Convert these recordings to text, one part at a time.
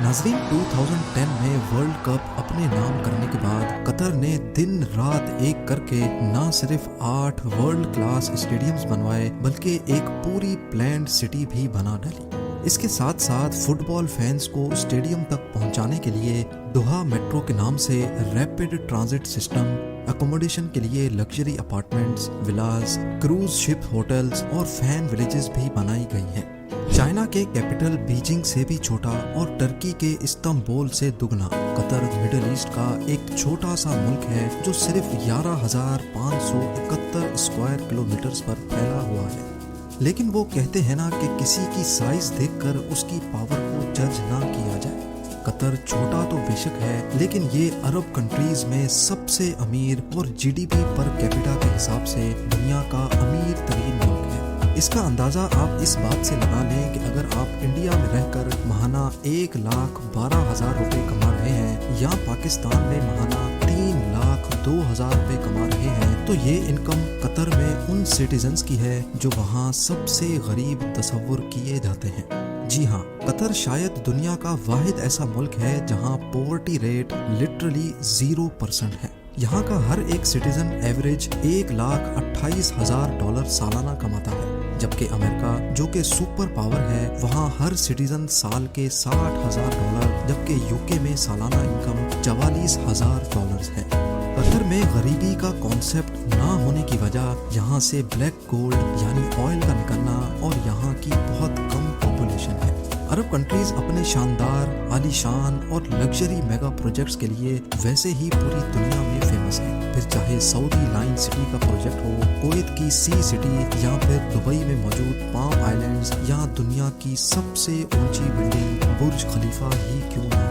ناظرین 2010 میں world cup اپنے نام کرنے کے بعد قطر نے دن رات ایک کر کے نہ صرف 8 ورلڈ کلاس اسٹیڈیمز بنوائے بلکہ ایک پوری پلانڈ سٹی بھی بنا ڈالی۔ اس کے ساتھ ساتھ فٹ بال فینس کو اسٹیڈیم تک پہنچانے کے لیے دوحہ میٹرو کے نام سے ریپڈ ٹرانزٹ سسٹم، اکوموڈیشن کے لیے لگژری اپارٹمنٹس، ولاز، کروز شپ ہوٹلز اور فین ولیجز بھی بنائی گئی ہیں۔ چائنا کے کیپٹل بیجنگ سے بھی چھوٹا اور ٹرکی کے استنبول سے دگنا، قطر مڈل ایسٹ کا ایک چھوٹا سا ملک ہے جو صرف 11,571 اسکوائر کلومیٹرز پر پھیلا ہوا ہے۔ لیکن وہ کہتے ہیں نا کہ کسی کی سائز دیکھ کر اس کی پاور کو جج نہ کیا جائے۔ قطر چھوٹا تو بے شک ہے لیکن یہ عرب کنٹریز میں سب سے امیر اور G D P per capita کے حساب سے دنیا کا امیر ترین ملک ہے۔ اس کا اندازہ آپ اس بات سے لگا لیں کہ اگر آپ انڈیا میں رہ کر ماہانہ 1,12,000 روپے کما رہے ہیں یا پاکستان میں ماہانہ 3,02,000 روپے کما رہے ہیں تو یہ انکم قطر میں ان سٹیزنز کی ہے جو وہاں سب سے غریب تصور کیے جاتے ہیں۔ جی ہاں، قطر شاید دنیا کا واحد ایسا ملک ہے جہاں پاورٹی ریٹ لٹرلی 0% ہے۔ یہاں کا ہر ایک سٹیزن ایوریج $1,28,000 سالانہ کماتا ہے، جبکہ امریکہ جو کہ سپر پاور ہے وہاں ہر سٹیزن سال کے $60,000 جبکہ یو کے میں سالانہ انکم $44,000 ہے۔ قطر میں غریبی کا کانسیپٹ نہ ہونے کی وجہ یہاں سے بلیک گولڈ یعنی آئل کا نکلنا اور یہاں کی بہت کم پاپولیشن ہے۔ عرب کنٹریز اپنے شاندار، عالی شان اور لگژری میگا پروجیکٹس کے لیے ویسے ہی پوری دنیا میں فیمس ہیں، پھر چاہے سعودی لائن سٹی کا پروجیکٹ ہو، کویت کی سی سٹی یا پھر دبئی میں موجود پام آئیلینڈز یا دنیا کی سب سے اونچی بلڈنگ برج خلیفہ ہی کیوں نہ ہو۔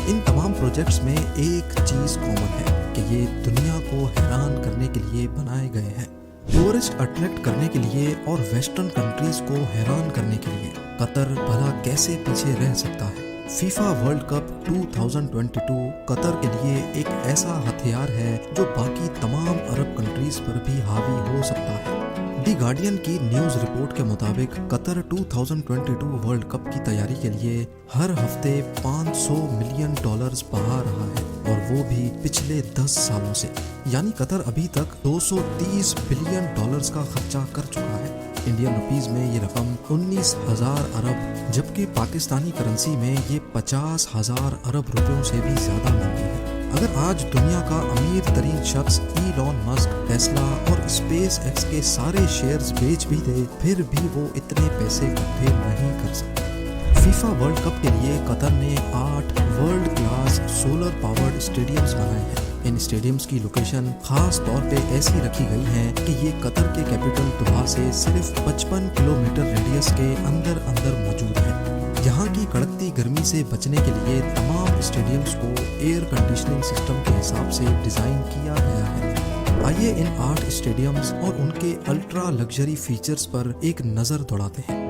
ان تمام پروجیکٹس میں ایک چیز کامن ہے کہ یہ دنیا کو حیران کرنے کے لیے بنائے گئے ہیں، ٹورسٹ اٹریکٹ کرنے کے لیے اور ویسٹرن کنٹریز کو حیران کرنے کے لیے۔ قطر بھلا کیسے پیچھے رہ سکتا ہے؟ فیفا ورلڈ کپ 2022 قطر کے لیے ایک ایسا ہتھیار ہے جو باقی تمام عرب کنٹریز پر بھی حاوی ہو سکتا ہے۔ دی گارڈین کی نیوز رپورٹ کے مطابق قطر 2022 ورلڈ کپ کی تیاری کے لیے ہر ہفتے $500 ملین بہا رہا ہے، اور وہ بھی پچھلے 10 سالوں سے، یعنی قطر ابھی تک $230 بلین کا خرچہ کر چکا ہے۔ انڈین روپیز میں یہ رقم 19,000 ارب جبکہ پاکستانی کرنسی میں یہ 50,000 ارب روپیوں سے بھی زیادہ ملتی ہے۔ اگر آج دنیا کا امیر ترین شخص ایلون مسک ٹیسلا اور اسپیس ایکس کے سارے شیئرز بیچ بھی دے پھر بھی وہ اتنے پیسے اکٹھے نہیں کر سکتے۔ فیفا ورلڈ کپ کے لیے قطر نے 8 world class solar powered stadiums بنائے ہیں۔ ان اسٹیڈیمز کی لوکیشن خاص طور پہ ایسی رکھی گئی ہیں کہ یہ قطر کے کیپٹل دوحہ سے صرف 55 کلومیٹر ریڈیس کے اندر موجود ہے۔ یہاں کی کڑکتی گرمی سے بچنے کے لیے تمام اسٹیڈیمز کو ایئر کنڈیشننگ سسٹم کے حساب سے ڈیزائن کیا گیا ہے۔ آئیے ان 8 اسٹیڈیمز اور ان کے الٹرا لگژری فیچرز پر ایک نظر دوڑاتے ہیں۔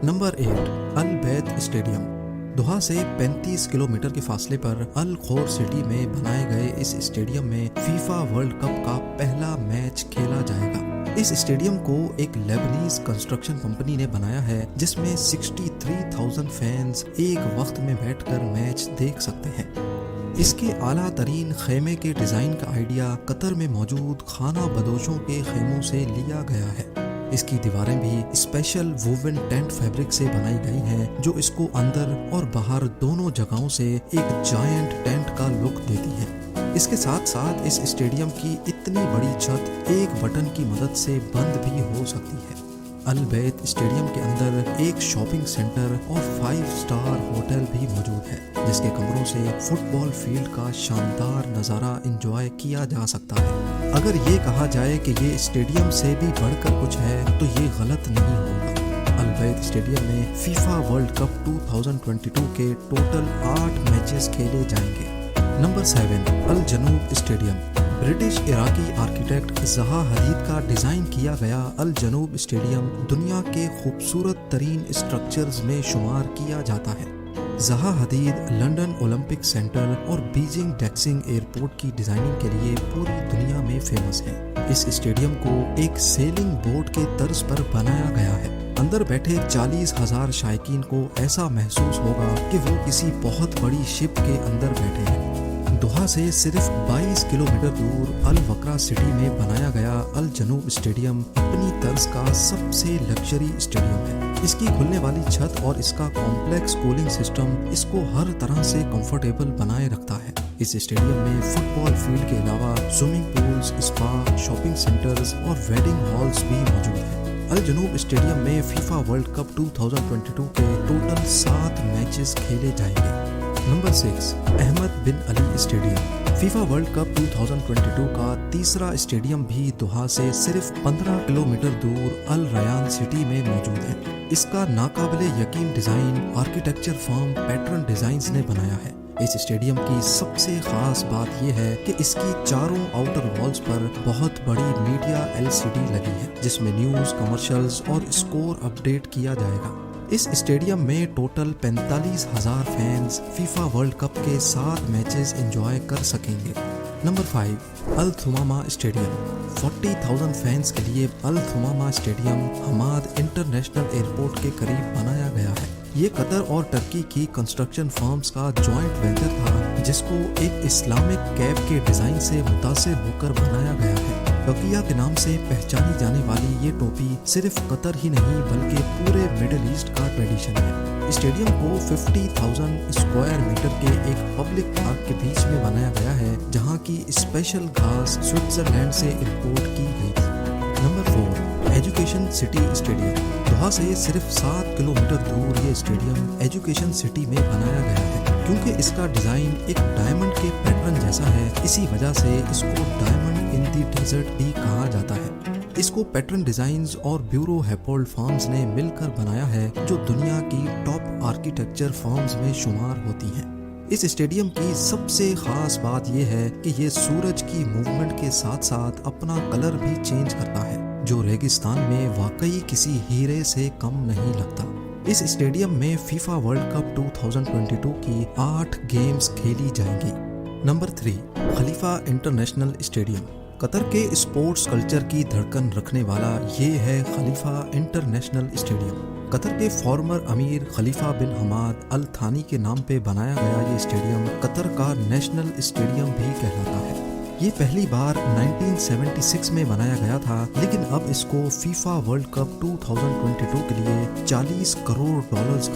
Number 8، البیت stadium. دوحہ سے 35 کلومیٹر کے فاصلے پر الخور سٹی میں بنائے گئے اس اسٹیڈیم میں فیفا ورلڈ کپ کا پہلا میچ کھیلا جائے گا۔ اس اسٹیڈیم کو ایک لیبنیز کنسٹرکشن کمپنی نے بنایا ہے جس میں 63,000 فینز ایک وقت میں بیٹھ کر میچ دیکھ سکتے ہیں۔ اس کے اعلیٰ ترین خیمے کے ڈیزائن کا آئیڈیا قطر میں موجود خانہ بدوشوں کے خیموں سے لیا گیا ہے۔ اس کی دیواریں بھی اسپیشل ووون ٹینٹ فیبرک سے بنائی گئی ہیں جو اس کو اندر اور باہر دونوں جگہوں سے ایک جائنٹ ٹینٹ کا لک دیتی ہے۔ اس کے ساتھ ساتھ اس اسٹیڈیم کی اتنی بڑی چھت ایک بٹن کی مدد سے بند بھی ہو سکتی ہے۔ البیت اسٹیڈیم کے اندر ایک شاپنگ سینٹر اور 5 اسٹار ہوٹل بھی موجود ہے جس کے کمروں سے فٹ بال فیلڈ کا شاندار نظارہ انجوائے کیا جا سکتا ہے۔ اگر یہ کہا جائے کہ یہ اسٹیڈیم سے بھی بڑھ کر کچھ ہے تو یہ غلط نہیں ہوگا۔ البیت اسٹیڈیم میں فیفا ورلڈ کپ 2022 کے ٹوٹل 8 میچز کھیلے جائیں گے۔ Number 7، Al Janoub stadium. British Iraqi architect Zaha Hadid کا ڈیزائن کیا گیا الجنوب اسٹیڈیم دنیا کے خوبصورت ترین اسٹرکچرز میں شمار کیا جاتا ہے۔ زہا حدید لنڈن اولمپک سینٹر اور بیجنگ ڈیکسنگ ایئرپورٹ کی ڈیزائننگ کے لیے پوری دنیا میں فیمس ہے۔ اس اسٹیڈیم کو ایک سیلنگ بوٹ کے طرز پر بنایا گیا ہے۔ اندر بیٹھے 40,000 شائقین کو ایسا محسوس ہوگا کہ وہ کسی بہت بڑی شپ کے اندر بیٹھے ہیں۔ دوحہ سے صرف 22 کلومیٹر دور الوکرا سٹی میں بنایا گیا الجنوب اسٹیڈیم اپنی طرز کا سب سے لگژری اسٹیڈیم ہے۔ اس کی کھلنے والی چھت اور اس کا کمپلیکس کولنگ سسٹم اس کو ہر طرح سے کمفرٹیبل بنائے رکھتا ہے۔ اس اسٹیڈیم میں فٹ بال فیلڈ کے علاوہ swimming pools, spa, shopping centres اور ویڈنگ ہالز بھی موجود ہیں۔ الجنوب اسٹیڈیم میں فیفا ورلڈ کپ 2022 کے ٹوٹل 7 میچز کھیلے جائیں گے۔ Number 6، Ahmad bin Ali stadium. FIFA World Cup 2022 کا تیسرا اسٹیڈیم بھی دوحہ سے صرف 15 کلومیٹر دور الریان سٹی میں موجود ہے۔ اس کا ناقابل یقین ڈیزائن آرکیٹیکچر فرم پیٹرن ڈیزائنز نے بنایا ہے۔ اس اسٹیڈیم کی سب سے خاص بات یہ ہے کہ اس کی چاروں آؤٹر والز پر بہت بڑی میڈیا LCD لگی ہے جس میں نیوز، کمرشلز اور اسکور اپڈیٹ کیا جائے گا۔ اس اسٹیڈیم میں total 45,000 fans FIFA World cup کے 7 میچز انجوائے کر سکیں گے۔ Number 5، الثمامہ stadium. 40,000 فینز کے لیے الثمامہ اسٹیڈیم حماد انٹرنیشنل ایئرپورٹ کے قریب بنایا گیا ہے۔ یہ قطر اور ترکی کی کنسٹرکشن فرمز کا جوائنٹ وینچر تھا جس کو ایک اسلامک کیپ کے ڈیزائن سے متاثر ہو کر بنایا گیا ہے۔ بقیہ کے نام سے پہچانی جانے والی یہ ٹوپی صرف قطر ہی نہیں بلکہ پورے مڈل ایسٹ کا ٹریڈیشن ہے۔ اسٹیڈیم کو 50,000 اسکوائر میٹر کے ایک پبلک پارک کے بیچ میں بنایا گیا ہے جہاں کی اسپیشل گھاس سوئٹزرلینڈ سے امپورٹ کی گئی تھی۔ Number 4، education city stadium. Doha سے صرف 7 کلومیٹر دور یہ اسٹیڈیم ایجوکیشن سٹی میں بنایا گیا ہے۔ کیونکہ اس کا ڈیزائن ایک ڈائمنڈ کے پیٹرن جیسا ہے اسی وجہ سے اس کو ڈائمنڈ ان دی ڈیزرٹ بھی کہا جاتا ہے۔ اس کو پیٹرن ڈیزائنز اور بیورو ہیپولڈ فرمز نے مل کر بنایا ہے جو دنیا کی ٹاپ آرکیٹیکچر فرمز میں شمار ہوتی ہیں۔ اس اسٹیڈیم کی سب سے خاص بات یہ ہے کہ یہ سورج کی موومنٹ کے ساتھ ساتھ اپنا کلر بھی چینج کرتا ہے جو ریگستان میں واقعی کسی ہیرے سے کم نہیں لگتا۔ اس اسٹیڈیم میں فیفا ورلڈ کپ 2022 کی 8 گیمز کھیلی جائیں گی۔ نمبر 3، خلیفہ انٹرنیشنل اسٹیڈیم۔ قطر کے اسپورٹس کلچر کی دھڑکن رکھنے والا یہ ہے خلیفہ انٹرنیشنل اسٹیڈیم۔ قطر کے فارمر امیر خلیفہ بن حماد ال ثانی کے نام پہ بنایا گیا یہ اسٹیڈیم قطر کا نیشنل اسٹیڈیم بھی کہلاتا ہے۔ یہ پہلی بار 1976 میں بنایا گیا تھا لیکن اب اس کو فیفا ورلڈ کپ 2022 کے لیے $40 کروڑ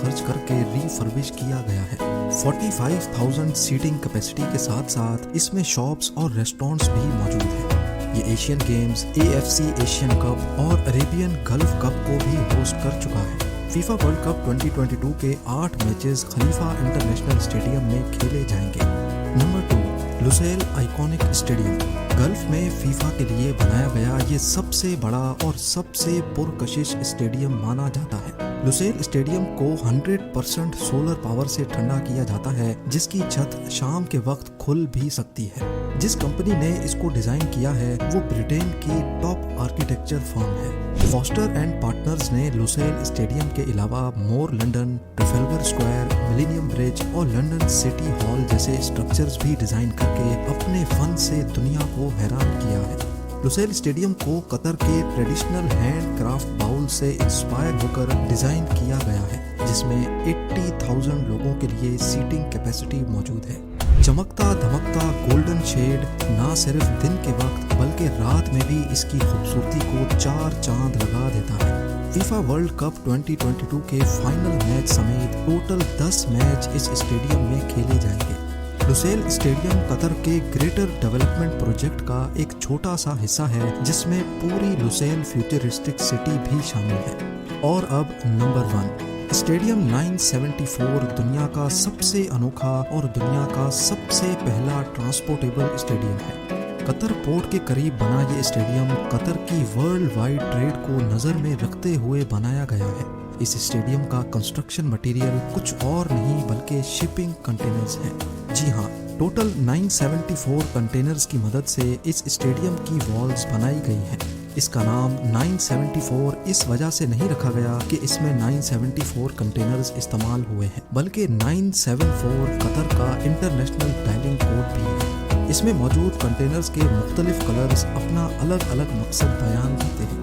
خرچ کر کے ری فربش کیا گیا ہے۔ 45,000 سیٹنگ کیپیسٹی کے ساتھ ساتھ اس میں شاپس اور ریسٹورنٹس بھی موجود ہیں۔ یہ Asian games, AFC Asian cup اور عربین گلف کپ کو بھی ہوسٹ کر چکا ہے۔ فیفا ورلڈ کپ 2022 کے 8 میچز خلیفہ انٹرنیشنل اسٹیڈیم میں کھیلے جائیں گے۔ Number 2، Lusail iconic stadium. Gulf میں فیفا کے لیے بنایا گیا یہ سب سے بڑا اور سب سے پرکشش اسٹیڈیم مانا جاتا ہے۔ لوسیل اسٹیڈیم کو 100% سولر پاور سے ٹھنڈا کیا جاتا ہے جس کی چھت شام کے وقت کھل بھی سکتی ہے۔ جس کمپنی نے اس کو ڈیزائن کیا ہے وہ برٹین کی ٹاپ آرکیٹیکچر فرم ہے۔ فاسٹر اینڈ پارٹنرز نے لوسیل اسٹیڈیم کے علاوہ مور لنڈن، ٹریفلگر اسکوائر، ملینیم برج اور لنڈن سٹی ہال جیسے اسٹرکچرز بھی ڈیزائن کر کے اپنے فن سے دنیا کو حیران کیا ہے۔ لوسیل اسٹیڈیم کو قطر کے ٹریڈیشنل ہینڈ کرافٹ باؤل سے انسپائر ہو کر ڈیزائن کیا گیا ہے جس میں 80,000 لوگوں کے لیے سیٹنگ کیپیسٹی موجود ہے۔ چمکتا دھمکتا گولڈن شیڈ نہ صرف دن کے وقت بلکہ رات میں بھی اس کی خوبصورتی کو 4 چاند لگا دیتا ہے۔ فیفا ورلڈ کپ 2022 کے فائنل میچ سمیت ٹوٹل 10 میچ اس اسٹیڈیم میں کھیلے جائیں گے۔ لوسیل اسٹیڈیم قطر کے گریٹر ڈیولپمنٹ پروجیکٹ کا ایک چھوٹا سا حصہ ہے جس میں پوری لوسیل فیوچرسٹک سٹی بھی شامل ہے۔ اور اب نمبر 1، اسٹیڈیم 974 دنیا کا سب سے انوکھا اور دنیا کا سب سے پہلا ٹرانسپورٹیبل اسٹیڈیم ہے۔ قطر پورٹ کے قریب بنا یہ اسٹیڈیم قطر کی ورلڈ وائڈ ٹریڈ کو نظر میں رکھتے ہوئے بنایا گیا ہے۔ اس اسٹیڈیم کا کنسٹرکشن مٹیریل کچھ اور نہیں بلکہ شپنگ کنٹینرز ہیں۔ جی ہاں، ٹوٹل 974 کنٹینرز کی مدد سے اس اسٹیڈیم کی والز بنائی گئی ہیں۔ اس کا نام 974 اس وجہ سے نہیں رکھا گیا کہ اس میں 974 کنٹینرز استعمال ہوئے ہیں بلکہ 974 قطر کا انٹرنیشنل ڈائلنگ کوڈ بھی ہے۔ اس میں موجود کنٹینرز کے مختلف کلرز اپنا الگ الگ مقصد بیان کرتے ہیں،